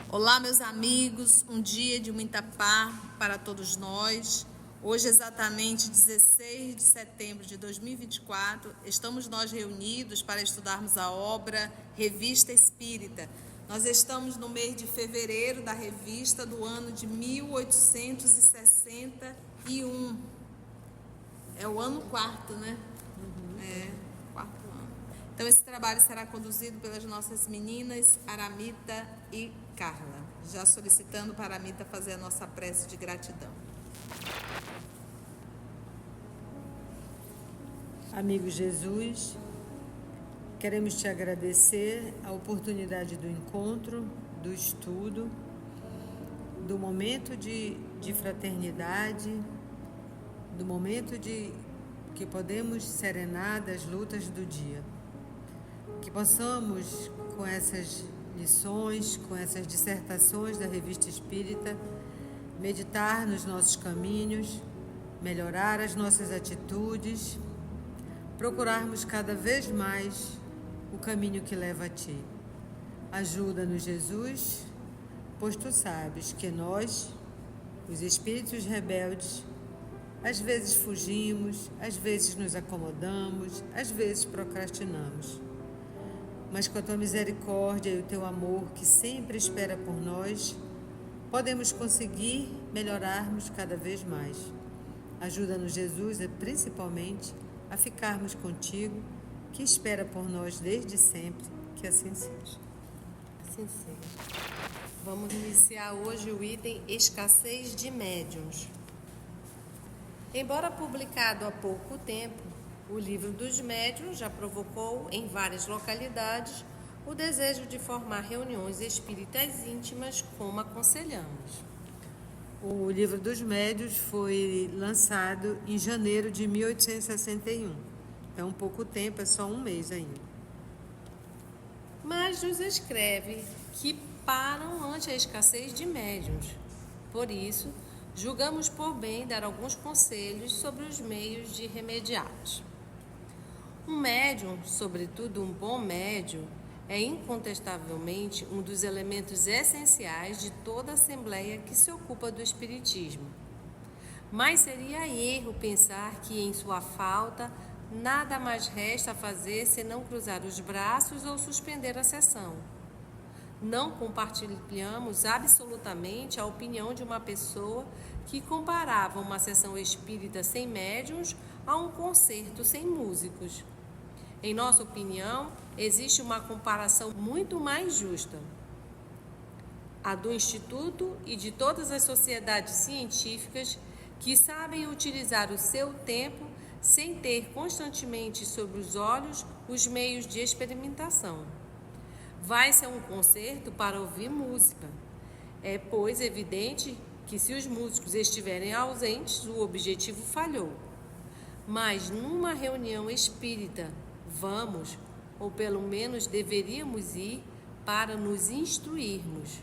Olá, meus amigos, um dia de muita paz para todos nós. Hoje, exatamente 16 de setembro de 2024, estamos nós reunidos para estudarmos a obra Revista Espírita. Nós estamos no mês de fevereiro da revista do ano de 1861. É o ano quarto, né? Quarto ano. Então, esse trabalho será conduzido pelas nossas meninas Aramita e Carla. Já solicitando para a Aramita fazer a nossa prece de gratidão. Amigo Jesus, queremos te agradecer a oportunidade do encontro, do estudo, do momento de fraternidade, do momento de que podemos serenar das lutas do dia. Que possamos, com essas lições, com essas dissertações da Revista Espírita, meditar nos nossos caminhos, melhorar as nossas atitudes, procurarmos cada vez mais o caminho que leva a Ti. Ajuda-nos, Jesus, pois Tu sabes que nós, os espíritos rebeldes, às vezes fugimos, às vezes nos acomodamos, às vezes procrastinamos. Mas com a Tua misericórdia e o Teu amor, que sempre espera por nós, podemos conseguir melhorarmos cada vez mais. Ajuda-nos, Jesus, principalmente a ficarmos contigo, que espera por nós desde sempre, que assim seja. Assim seja. Vamos iniciar hoje o item Escassez de Médiuns. Embora publicado há pouco tempo, o Livro dos Médiuns já provocou em várias localidades o desejo de formar reuniões espíritas íntimas, como aconselhamos. O Livro dos Médiuns foi lançado em janeiro de 1861. Então, pouco tempo, é só um mês ainda. Mas nos escreve que param ante a escassez de médiuns. Por isso, julgamos por bem dar alguns conselhos sobre os meios de remediá-los. Um médium, sobretudo um bom médium, é incontestavelmente um dos elementos essenciais de toda assembleia que se ocupa do espiritismo. Mas seria erro pensar que, em sua falta, nada mais resta a fazer senão cruzar os braços ou suspender a sessão. Não compartilhamos absolutamente a opinião de uma pessoa que comparava uma sessão espírita sem médiuns a um concerto sem músicos. Em nossa opinião, existe uma comparação muito mais justa. A do Instituto e de todas as sociedades científicas que sabem utilizar o seu tempo sem ter constantemente sobre os olhos os meios de experimentação. Vai-se a um concerto para ouvir música. É, pois, evidente que se os músicos estiverem ausentes, o objetivo falhou. Mas numa reunião espírita, vamos, ou pelo menos deveríamos ir, para nos instruirmos.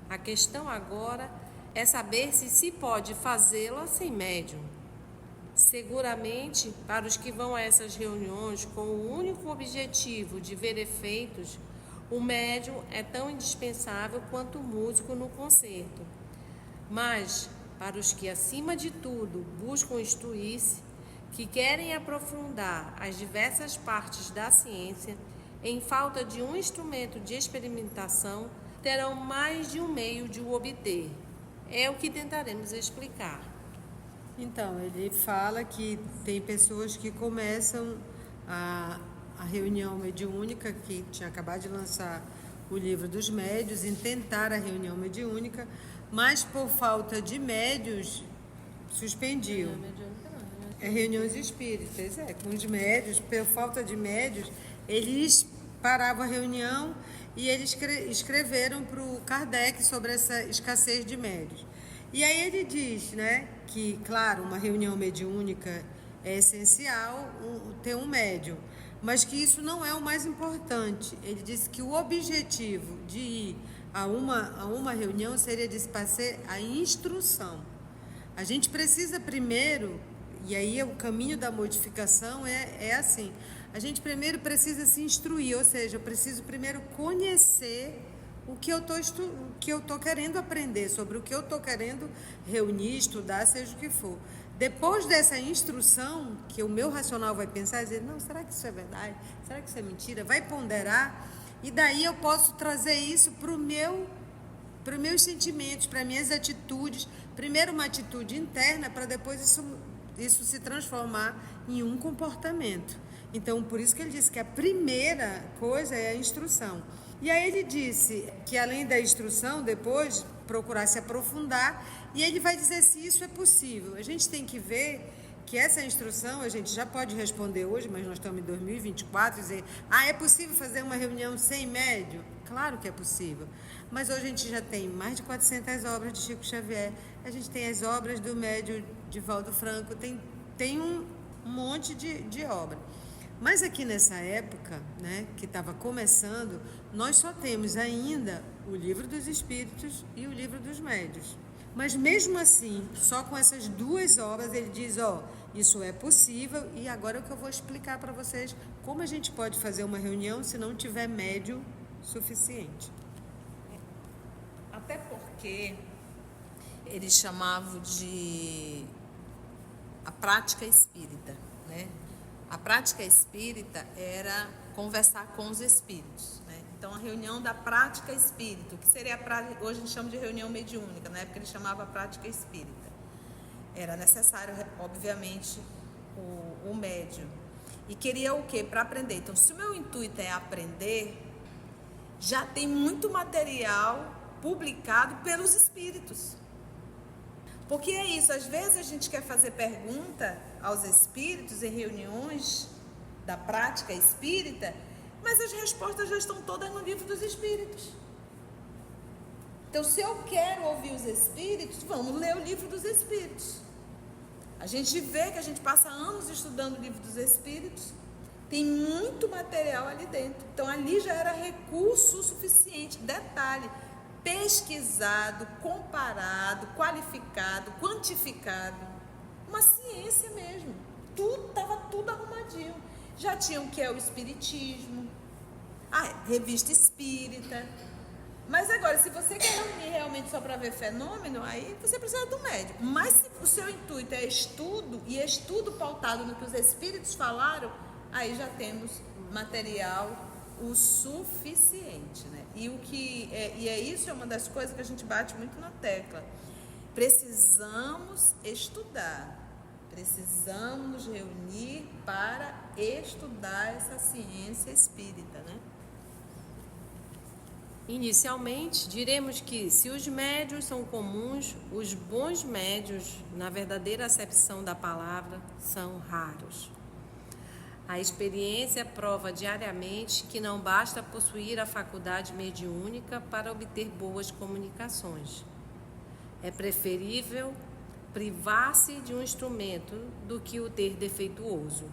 A questão agora é saber se pode fazê-la sem médium. Seguramente, para os que vão a essas reuniões com o único objetivo de ver efeitos, o médium é tão indispensável quanto o músico no concerto. Mas, para os que, acima de tudo, buscam instruir-se, que querem aprofundar as diversas partes da ciência, em falta de um instrumento de experimentação, terão mais de um meio de o obter. É o que tentaremos explicar. Então, ele fala que tem pessoas que começam a reunião mediúnica, que tinha acabado de lançar o Livro dos Médiuns, em tentar a reunião mediúnica, mas por falta de médiuns, suspendiu. Reuniões espíritas, com os médiuns, por falta de médiuns, eles paravam a reunião e eles escreveram para o Kardec sobre essa escassez de médiuns. E aí ele diz, que, claro, uma reunião mediúnica é essencial ter um médium, mas que isso não é o mais importante. Ele disse que o objetivo de ir a uma reunião seria de se passar a instrução. A gente precisa primeiro, e aí o caminho da modificação é assim, a gente primeiro precisa se instruir, ou seja, eu preciso primeiro conhecer o que eu estou querendo aprender, sobre o que eu estou querendo reunir, estudar, seja o que for. Depois dessa instrução, que o meu racional vai pensar e dizer, não, será que isso é verdade? Será que isso é mentira? Vai ponderar, e daí eu posso trazer isso para os meus sentimentos, para minhas atitudes. Primeiro uma atitude interna, para depois isso se transformar em um comportamento. Então, por isso que ele disse que a primeira coisa é a instrução. E aí ele disse que além da instrução, depois procurar se aprofundar, e ele vai dizer se isso é possível. A gente tem que ver que essa instrução, a gente já pode responder hoje, mas nós estamos em 2024, e dizer, é possível fazer uma reunião sem médium? Claro que é possível. Mas hoje a gente já tem mais de 400 obras de Chico Xavier, a gente tem as obras do médium Divaldo Franco, tem um monte de obra. Mas aqui nessa época, né, que estava começando, nós só temos ainda o Livro dos Espíritos e o Livro dos Médiuns. Mas mesmo assim, só com essas duas obras, ele diz, isso é possível, e agora é o que eu vou explicar para vocês como a gente pode fazer uma reunião se não tiver médium suficiente. Até porque eles chamavam de a prática espírita, né? A prática espírita era conversar com os espíritos, né? Então, a reunião da prática espírita, que seria hoje a gente chama de reunião mediúnica, na época ele chamava prática espírita. Era necessário, obviamente, o médium. E queria o quê? Para aprender. Então, se o meu intuito é aprender, já tem muito material publicado pelos espíritos. Porque é isso, às vezes a gente quer fazer pergunta aos espíritos em reuniões da prática espírita, mas as respostas já estão todas no Livro dos Espíritos. Então, se eu quero ouvir os espíritos, vamos ler o Livro dos Espíritos. A gente vê que a gente passa anos estudando o Livro dos Espíritos, tem muito material ali dentro. Então, ali já era recurso suficiente. Detalhe, pesquisado, comparado, qualificado, quantificado. Uma ciência mesmo. Estava tudo arrumadinho. Já tinha o que é o espiritismo, a revista espírita. Mas agora, se você quer reunir realmente só para ver fenômeno, aí você precisa do médium. Mas se o seu intuito é estudo, e estudo pautado no que os espíritos falaram, aí já temos material o suficiente, né? E isso é uma das coisas que a gente bate muito na tecla. Precisamos estudar, precisamos nos reunir para estudar essa ciência espírita, né? Inicialmente, diremos que se os médiuns são comuns, os bons médiuns, na verdadeira acepção da palavra, são raros. A experiência prova diariamente que não basta possuir a faculdade mediúnica para obter boas comunicações. É preferível privar-se de um instrumento do que o ter defeituoso.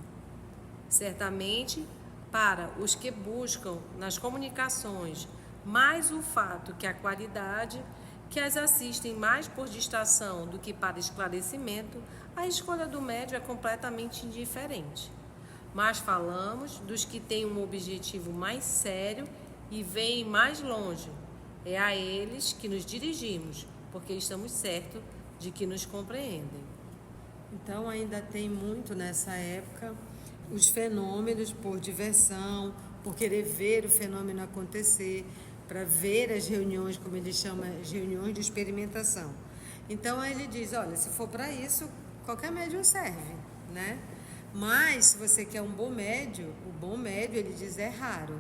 Certamente, para os que buscam nas comunicações mais o fato que a qualidade, que as assistem mais por distração do que para esclarecimento, a escolha do médium é completamente indiferente. Mas falamos dos que têm um objetivo mais sério e veem mais longe. É a eles que nos dirigimos, porque estamos certos de que nos compreendem. Então, ainda tem muito nessa época os fenômenos por diversão, por querer ver o fenômeno acontecer, para ver as reuniões, como ele chama, as reuniões de experimentação. Então, aí ele diz, olha, se for para isso, qualquer médium serve, né? Mas, se você quer um bom médium, o bom médium, ele diz, é raro.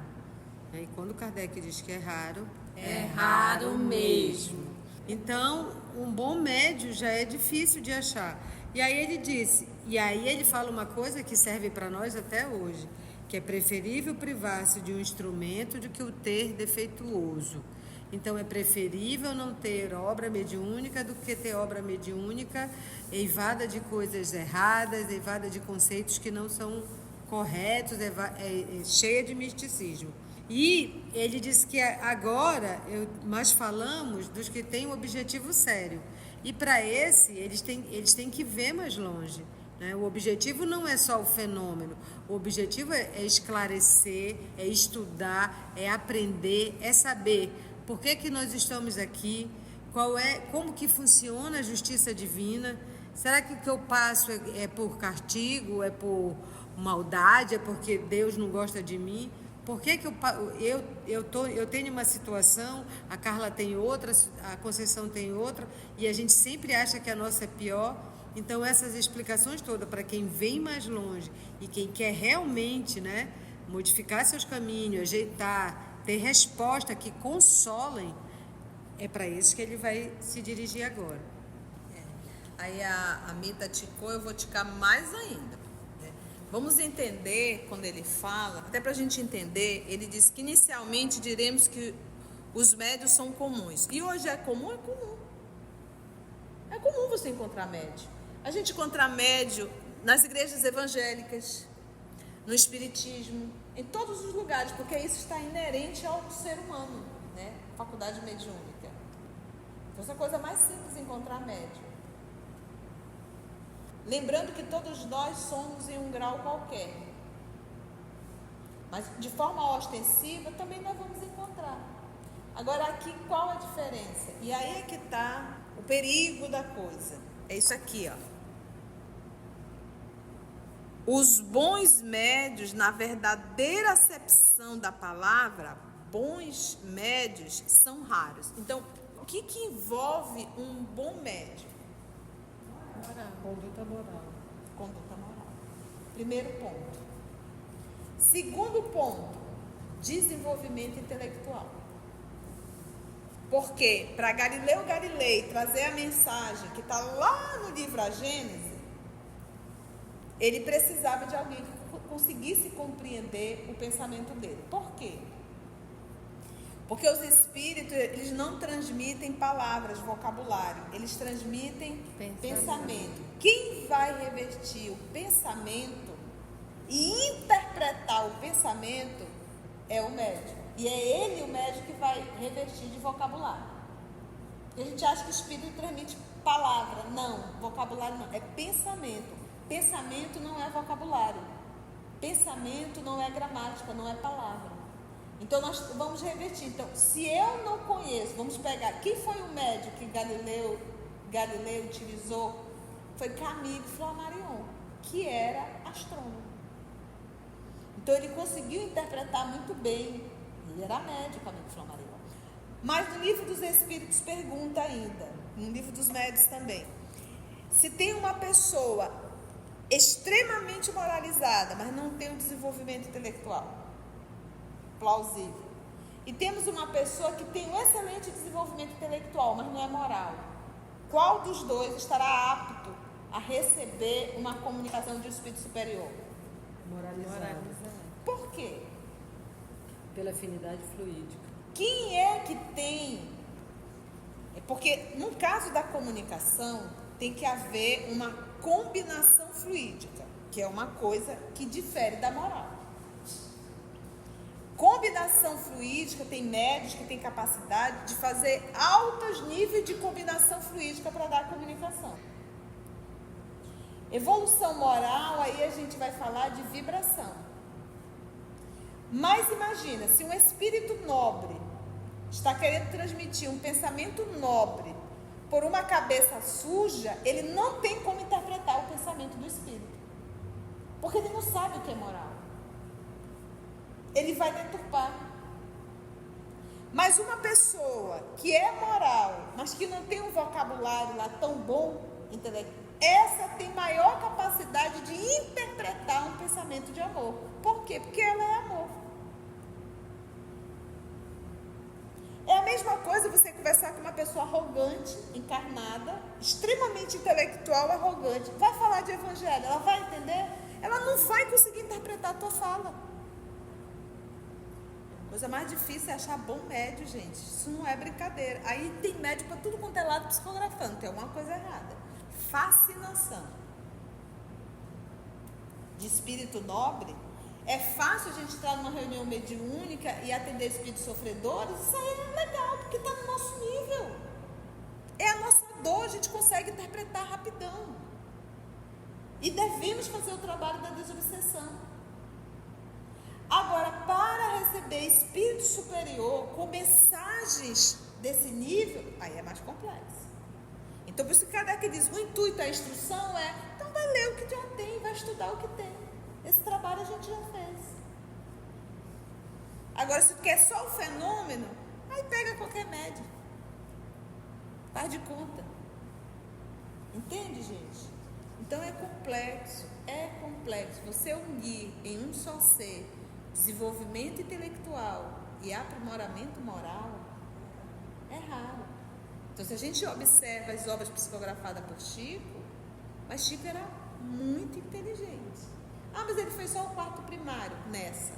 E quando Kardec diz que é raro mesmo. Então, um bom médium já é difícil de achar. E aí ele fala uma coisa que serve para nós até hoje, que é preferível privar-se de um instrumento do que o ter defeituoso. Então, é preferível não ter obra mediúnica do que ter obra mediúnica eivada de coisas erradas, eivada de conceitos que não são corretos, cheia de misticismo. E ele disse que agora nós falamos dos que têm um objetivo sério. E para eles têm que ver mais longe. Né? O objetivo não é só o fenômeno. O objetivo é esclarecer, é estudar, é aprender, é saber por que nós estamos aqui, como que funciona a justiça divina. Será que o que eu passo é por castigo, é por maldade, é porque Deus não gosta de mim? Por que eu tenho uma situação, a Carla tem outra, a Conceição tem outra, e a gente sempre acha que a nossa é pior? Então, essas explicações todas, para quem vem mais longe e quem quer realmente, né, modificar seus caminhos, ajeitar, ter resposta que consolem, é para isso que ele vai se dirigir agora. Aí a Mita ticou, eu vou ticar mais ainda. Vamos entender, quando ele fala, até para a gente entender, ele diz que inicialmente diremos que os médios são comuns. E hoje é comum? É comum. É comum você encontrar médio. A gente encontra médio nas igrejas evangélicas, no espiritismo, em todos os lugares, porque isso está inerente ao ser humano, né? Faculdade mediúnica. Então, essa é a coisa mais simples encontrar médio. Lembrando que todos nós somos em um grau qualquer. Mas de forma ostensiva também nós vamos encontrar. Agora aqui qual a diferença? E aí é que está o perigo da coisa. É isso aqui, ó. Os bons médios, na verdadeira acepção da palavra, bons médios são raros. Então, o que envolve um bom médio? Conduta moral. Conduta moral. Primeiro ponto. Segundo ponto, desenvolvimento intelectual. Porque para Galileu Galilei trazer a mensagem que está lá no livro A Gênese, ele precisava de alguém que conseguisse compreender o pensamento dele. Por quê? Porque os espíritos, eles não transmitem palavras, vocabulário, eles transmitem pensamento. Quem vai revertir o pensamento e interpretar o pensamento é o médium. E é ele, o médium, que vai revertir de vocabulário. E a gente acha que o espírito transmite palavra. Não, vocabulário não, é pensamento. Pensamento não é vocabulário. Pensamento não é gramática, não é palavra. Então, nós vamos revertir. Então, se eu não conheço, vamos pegar, quem foi o médium que Galileu utilizou? Foi Camille Flammarion, que era astrônomo. Então, ele conseguiu interpretar muito bem. Ele era médium, Camille Flammarion. Mas no livro dos Espíritos pergunta ainda, no livro dos médios também, se tem uma pessoa extremamente moralizada, mas não tem um desenvolvimento intelectual plausível, e temos uma pessoa que tem um excelente desenvolvimento intelectual, mas não é moral, qual dos dois estará apto a receber uma comunicação de um espírito superior? Moralizado. Por quê? Pela afinidade fluídica. Quem é que tem? Porque no caso da comunicação tem que haver uma combinação fluídica, que é uma coisa que difere da moral. Combinação fluídica, tem médios que têm capacidade de fazer altos níveis de combinação fluídica para dar comunicação. Evolução moral, aí a gente vai falar de vibração. Mas imagina, se um espírito nobre está querendo transmitir um pensamento nobre por uma cabeça suja, ele não tem como interpretar o pensamento do espírito. Porque ele não sabe o que é moral. Ele vai deturpar. Mas uma pessoa que é moral, mas que não tem um vocabulário lá tão bom, essa tem maior capacidade de interpretar um pensamento de amor. Por quê? Porque ela é amor. É a mesma coisa você conversar com uma pessoa arrogante, encarnada, extremamente intelectual, arrogante. Vai falar de evangelho, ela vai entender? Ela não vai conseguir interpretar a tua fala. A coisa mais difícil é achar bom médio, gente. Isso não é brincadeira. Aí tem médio para tudo quanto é lado psicografando. Tem alguma coisa errada. Fascinação de espírito nobre É fácil a gente entrar numa reunião mediúnica e atender espíritos sofredores? Isso aí é legal, porque está no nosso nível. É a nossa dor, a gente consegue interpretar rapidão. E devemos fazer o trabalho da desobsessão. Agora, para receber espírito superior com mensagens desse nível, aí é mais complexo. Então, por isso que Kardec diz, o intuito da instrução é, então vai ler o que já tem, vai estudar o que tem. Esse trabalho a gente já fez. Agora, se tu quer só o fenômeno, aí pega qualquer médium. Faz de conta. Entende, gente? Então é complexo. Você unir em um só ser desenvolvimento intelectual e aprimoramento moral é raro. Então, se a gente observa as obras psicografadas por Chico, mas Chico era muito inteligente. Ah, mas ele fez só o quarto primário nessa.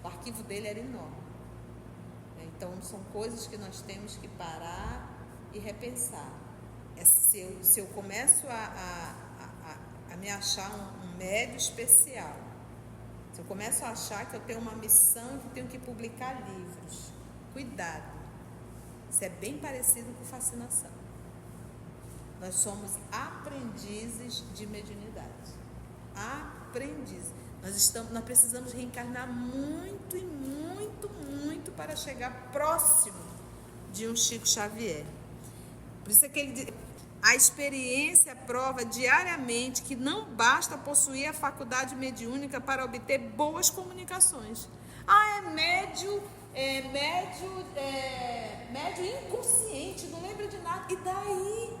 O arquivo dele era enorme. Então, são coisas que nós temos que parar e repensar. Se eu começo a me achar um médio especial, se eu começo a achar que eu tenho uma missão e que tenho que publicar livros, cuidado. Isso é bem parecido com fascinação. Nós somos aprendizes de mediunidade. Aprendizes. Nós precisamos reencarnar muito e muito para chegar próximo de um Chico Xavier. Por isso é que ele diz, a experiência prova diariamente que não basta possuir a faculdade mediúnica para obter boas comunicações. Médio inconsciente, não lembra de nada. E daí?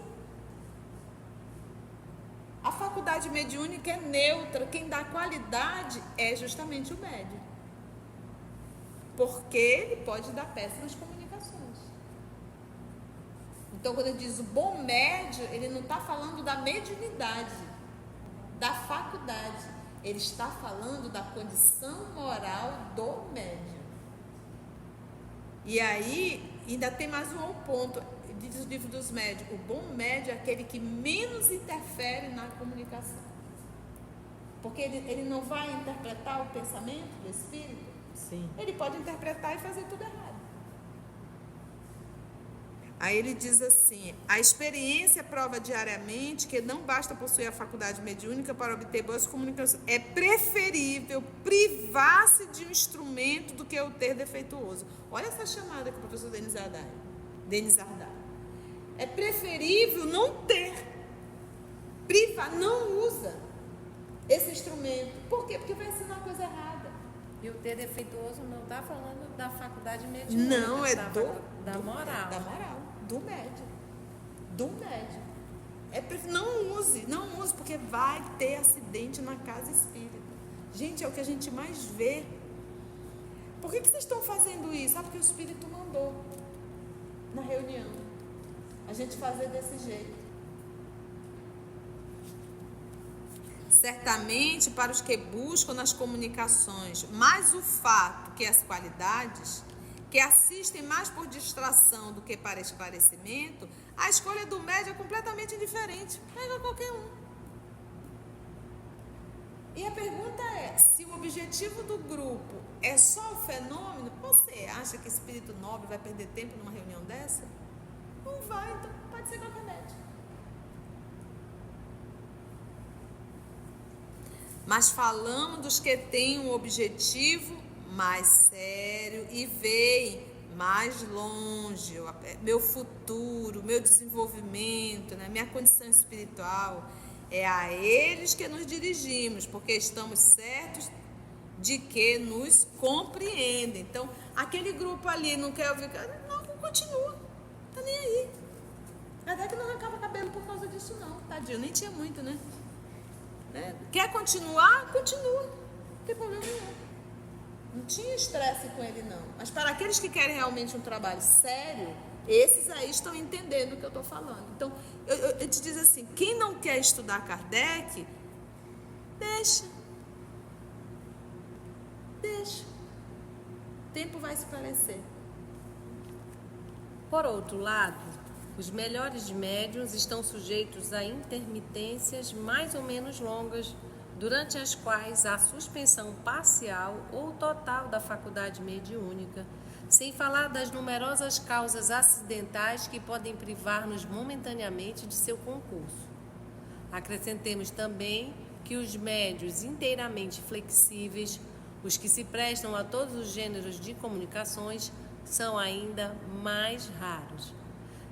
A faculdade mediúnica é neutra. Quem dá qualidade é justamente o médium. Porque ele pode dar péssimas comunicações. Então, quando ele diz o bom médium, ele não está falando da mediunidade, da faculdade. Ele está falando da condição moral do médium. E aí, ainda tem mais um ponto, diz o livro dos médios, o bom médium é aquele que menos interfere na comunicação. Porque ele não vai interpretar o pensamento do espírito. Sim. Ele pode interpretar e fazer tudo errado. Aí ele diz assim, a experiência prova diariamente que não basta possuir a faculdade mediúnica para obter boas comunicações. É preferível privar-se de um instrumento do que o ter defeituoso. Olha essa chamada que o professor Denis Ardai. É preferível não ter. Privar, não usa esse instrumento. Por quê? Porque vai ensinar coisa errada. E o ter defeituoso não está falando da faculdade mediúnica. Não, é da moral. Da moral. Do médium. Não use, porque vai ter acidente na casa espírita. Gente, é o que a gente mais vê. Por que vocês estão fazendo isso? Porque o espírito mandou na reunião a gente fazer desse jeito. Certamente para os que buscam nas comunicações, mas o fato que as qualidades que assistem mais por distração do que para esclarecimento, a escolha do médium é completamente indiferente. Pega qualquer um. E a pergunta é, se o objetivo do grupo é só o fenômeno, você acha que espírito nobre vai perder tempo numa reunião dessa? Não vai, então pode ser qualquer médium. Mas falamos dos que têm um objetivo mais sério e veem mais longe, meu futuro, meu desenvolvimento, né, minha condição espiritual, é a eles que nos dirigimos, porque estamos certos de que nos compreendem. Então, aquele grupo ali não quer ouvir, não continua, tá nem aí. Até que não arrancava cabelo por causa disso não, tadinho, nem tinha muito, né? Quer continuar? Continua, não tem problema nenhum. Não tinha estresse com ele, não. Mas para aqueles que querem realmente um trabalho sério, esses aí estão entendendo o que eu estou falando. Então, eu te digo assim, quem não quer estudar Kardec, deixa. O tempo vai esclarecer. Por outro lado, os melhores médiuns estão sujeitos a intermitências mais ou menos longas durante as quais há suspensão parcial ou total da faculdade mediúnica, sem falar das numerosas causas acidentais que podem privar-nos momentaneamente de seu concurso. Acrescentemos também que os médios inteiramente flexíveis, os que se prestam a todos os gêneros de comunicações, são ainda mais raros.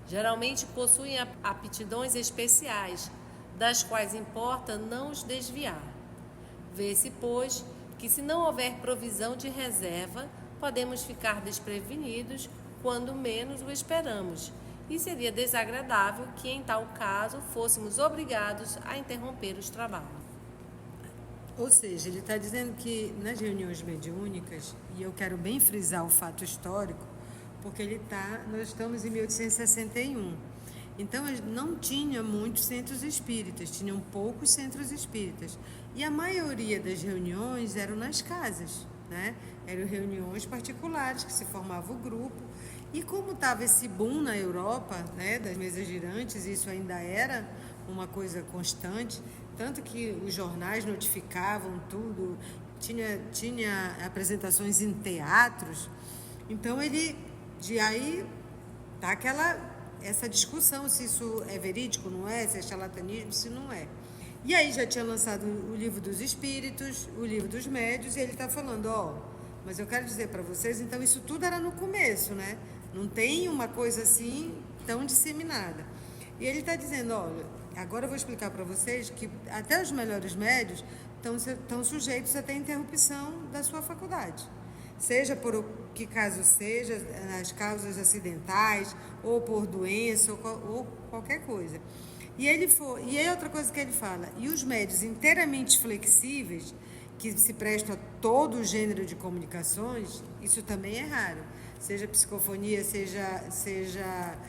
Geralmente possuem aptidões especiais, das quais importa não os desviar. Vê-se, pois, que se não houver provisão de reserva, podemos ficar desprevenidos quando menos o esperamos, e seria desagradável que, em tal caso, fôssemos obrigados a interromper os trabalhos. Ou seja, ele está dizendo que nas reuniões mediúnicas, e eu quero bem frisar o fato histórico, porque nós estamos em 1861. Então, não tinha muitos centros espíritas, tinham poucos centros espíritas. E a maioria das reuniões eram nas casas, né? Eram reuniões particulares, que se formava o grupo. E como estava esse boom na Europa, né, das mesas girantes, isso ainda era uma coisa constante, tanto que os jornais notificavam tudo, tinha apresentações em teatros. Então, de aí tá essa discussão se isso é verídico, não é, se é charlatanismo, se não é. E aí já tinha lançado o livro dos espíritos, o livro dos médios, e ele está falando, mas eu quero dizer para vocês, então isso tudo era no começo, né? Não tem uma coisa assim tão disseminada. E ele está dizendo, olha, agora eu vou explicar para vocês que até os melhores médios estão sujeitos a ter interrupção da sua faculdade. Seja por o que caso seja, as causas acidentais, ou por doença, ou qualquer coisa. E aí outra coisa que ele fala, e os médios inteiramente flexíveis, que se prestam a todo o gênero de comunicações, isso também é raro. Seja psicofonia, seja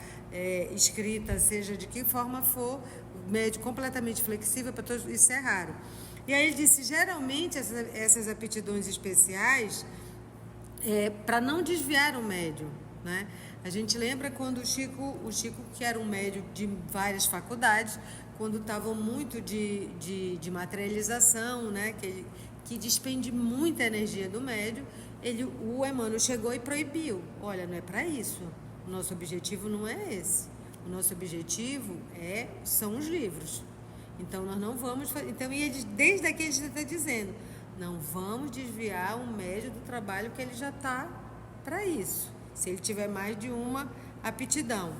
escrita, seja de que forma for, o médio completamente flexível, para todos, isso é raro. E aí ele disse, geralmente essas aptidões especiais, para não desviar o médium, né? A gente lembra quando o Chico, que era um médium de várias faculdades, quando estavam muito de materialização, né? Que despende muita energia do médium, o Emmanuel chegou e proibiu. Olha, não é para isso. O nosso objetivo não é esse. O nosso objetivo são os livros. Então, nós não vamos... Então, desde aqui ele já está dizendo, não vamos desviar o médium do trabalho que ele já está para isso, se ele tiver mais de uma aptidão.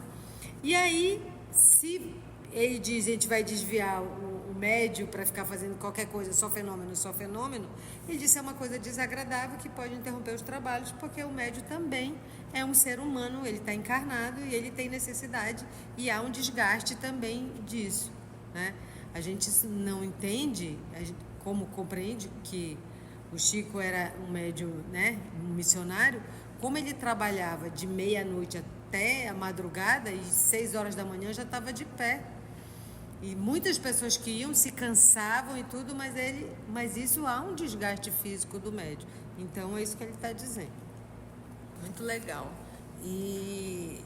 E aí, se ele diz que a gente vai desviar o médium para ficar fazendo qualquer coisa, só fenômeno, ele disse que é uma coisa desagradável que pode interromper os trabalhos, porque o médium também é um ser humano, ele está encarnado e ele tem necessidade, e há um desgaste também disso, né? A gente não entende, como compreende que o Chico era um médium, né, um missionário, como ele trabalhava de meia-noite até a madrugada e 6 horas da manhã já estava de pé. E muitas pessoas que iam se cansavam e tudo, mas isso há um desgaste físico do médium. Então é isso que ele está dizendo. Muito legal. E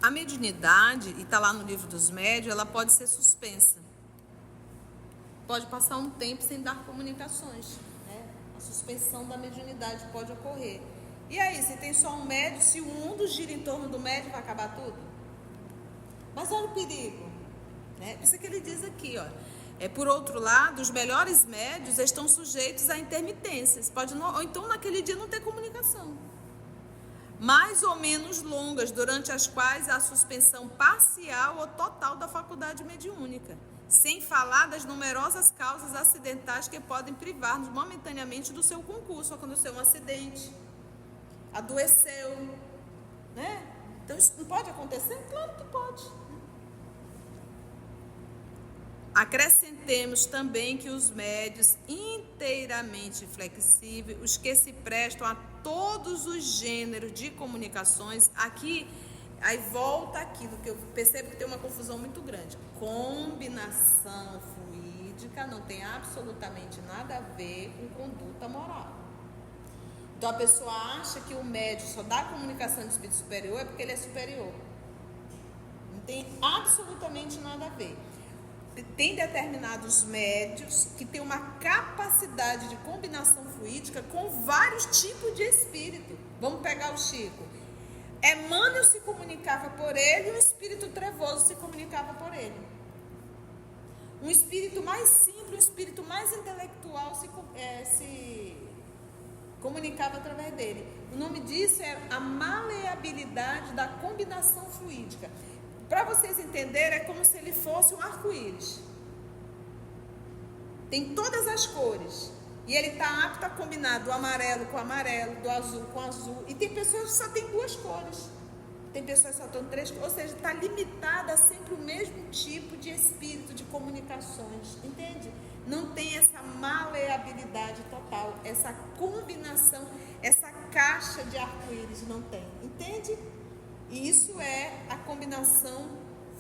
a mediunidade, e está lá no livro dos médios, ela pode ser suspensa. Pode passar um tempo sem dar comunicações, né? A suspensão da mediunidade pode ocorrer. E aí, se tem só um médium, se o mundo gira em torno do médium, vai acabar tudo? Mas olha o perigo, né? Isso que ele diz aqui, ó. Por outro lado, os melhores médios estão sujeitos a intermitências. Ou então, naquele dia, não ter comunicação. Mais ou menos longas, durante as quais há suspensão parcial ou total da faculdade mediúnica. Sem falar das numerosas causas acidentais que podem privar-nos momentaneamente do seu concurso. Aconteceu um acidente, adoeceu, né? Então, isso não pode acontecer? Claro que pode. Acrescentemos também que os médios inteiramente flexíveis, os que se prestam a todos os gêneros de comunicações, aqui, aí volta aquilo que eu percebo que tem uma confusão muito grande. Combinação fluídica não tem absolutamente nada a ver com conduta moral. Então a pessoa acha que o médium só dá comunicação de espírito superior é porque ele é superior. Não tem absolutamente nada a ver. tem determinados médios que têm uma capacidade de combinação fluídica com vários tipos de espírito. Vamos pegar o Chico. Emmanuel se comunicava por ele e um espírito trevoso se comunicava por ele. Um espírito mais simples, um espírito mais intelectual se comunicava através dele. O nome disso é a maleabilidade da combinação fluídica. Para vocês entenderem, é como se ele fosse um arco-íris. Tem todas as cores. E ele está apto a combinar do amarelo com amarelo, do azul com azul. E tem pessoas que só tem 2 cores. Tem pessoas que só tem 3 cores. Ou seja, está limitada a sempre o mesmo tipo de espírito, de comunicações. Entende? Não tem essa maleabilidade total. Essa combinação, essa caixa de arco-íris não tem. Entende? E isso é a combinação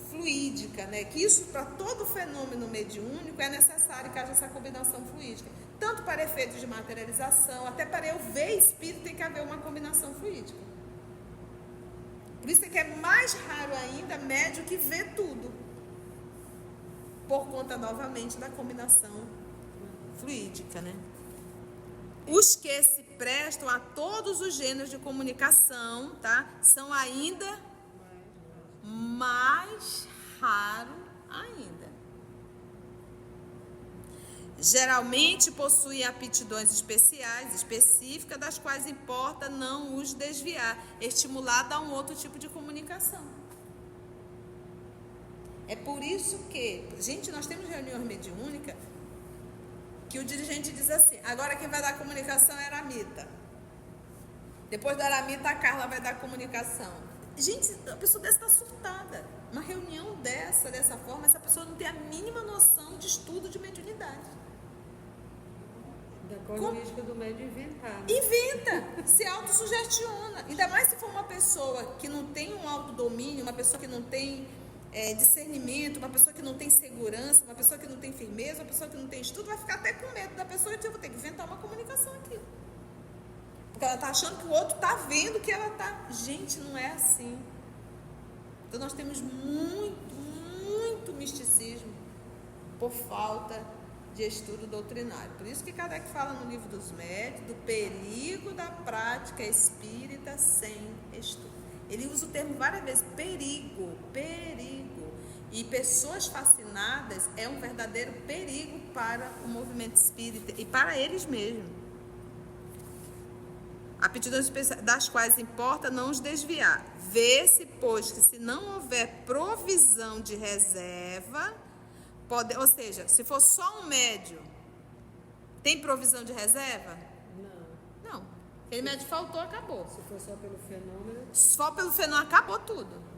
fluídica, né? Que isso, para todo fenômeno mediúnico, é necessário que haja essa combinação fluídica. Tanto para efeitos de materialização, até para eu ver espírito, tem que haver uma combinação fluídica. Por isso é que é mais raro ainda médium que vê tudo. Por conta, novamente, da combinação fluídica, né? Os que se prestam a todos os gêneros de comunicação, tá? São ainda mais raro ainda. Geralmente possuem aptidões especiais, específicas, das quais importa não os desviar, estimulado a um outro tipo de comunicação. É por isso que, gente, nós temos reuniões mediúnicas que o dirigente diz assim: agora quem vai dar comunicação é a Aramita. Depois da Aramita, a Carla vai dar comunicação. Gente, a pessoa dessa está surtada. Uma reunião dessa forma, essa pessoa não tem a mínima noção de estudo de mediunidade. Da casuística do médium inventar. Né? Inventa, se autossugestiona. Ainda mais se for uma pessoa que não tem um autodomínio, uma pessoa que não tem discernimento, uma pessoa que não tem segurança, uma pessoa que não tem firmeza, uma pessoa que não tem estudo, vai ficar até com medo da pessoa e eu vou ter que inventar uma comunicação aqui. Porque ela está achando que o outro está vendo que ela está. Gente, não é assim. Então nós temos muito misticismo por falta de estudo doutrinário. Por isso que Kardec fala no Livro dos Médiuns do perigo da prática espírita sem estudo. Ele usa o termo várias vezes, perigo. E pessoas fascinadas é um verdadeiro perigo para o movimento espírita e para eles mesmos. Aptidões das quais importa não os desviar. Vê-se, pois, que se não houver provisão de reserva, ou seja, se for só um médium, tem provisão de reserva? Não. Aquele médium faltou, acabou. Se for só pelo fenômeno... Só pelo fenômeno, acabou tudo.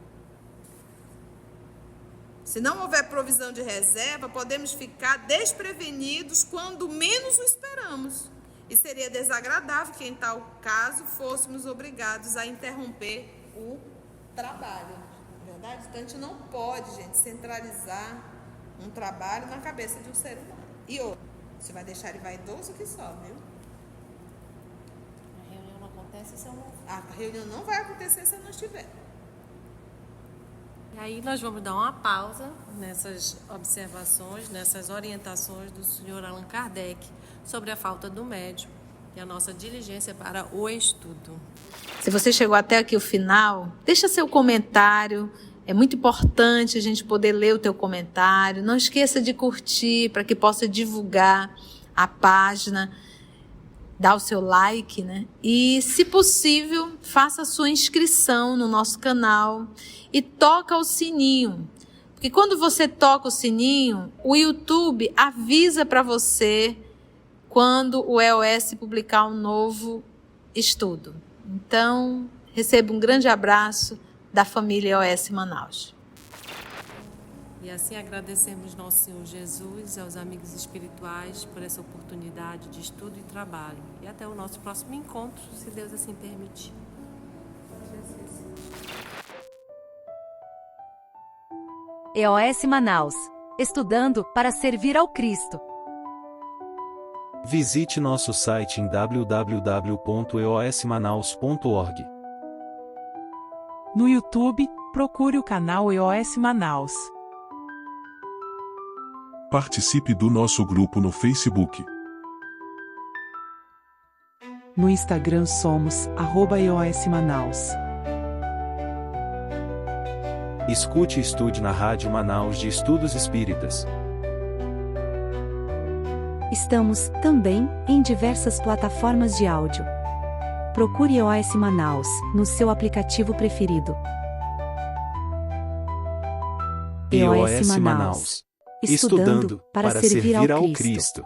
Se não houver provisão de reserva, podemos ficar desprevenidos quando menos o esperamos. E seria desagradável que, em tal caso, fôssemos obrigados a interromper o trabalho. Verdade? Então, a gente não pode, gente, centralizar um trabalho na cabeça de um ser humano. E outro, você vai deixar ele vaidoso que só, viu? A reunião não acontece se eu não... A reunião não vai acontecer se eu não estiver. E aí nós vamos dar uma pausa nessas observações, nessas orientações do senhor Allan Kardec sobre a falta do médium e a nossa diligência para o estudo. Se você chegou até aqui o final, deixa seu comentário. É muito importante a gente poder ler o teu comentário. Não esqueça de curtir para que possa divulgar a página, dar o seu like, né? E, se possível, faça a sua inscrição no nosso canal e toca o sininho. Porque quando você toca o sininho, o YouTube avisa para você quando o EOS publicar um novo estudo. Então, receba um grande abraço da família EOS Manaus. E assim agradecemos nosso Senhor Jesus e aos amigos espirituais por essa oportunidade de estudo e trabalho. E até o nosso próximo encontro, se Deus assim permitir. EOS Manaus. Estudando para servir ao Cristo. Visite nosso site em www.eosmanaus.org. No YouTube, procure o canal EOS Manaus. Participe do nosso grupo no Facebook. No Instagram somos @EOS-Manaus. Escute e estude na Rádio Manaus de Estudos Espíritas. Estamos, também, em diversas plataformas de áudio. Procure EOS Manaus, no seu aplicativo preferido. EOS Manaus. Estudando para servir ao Cristo.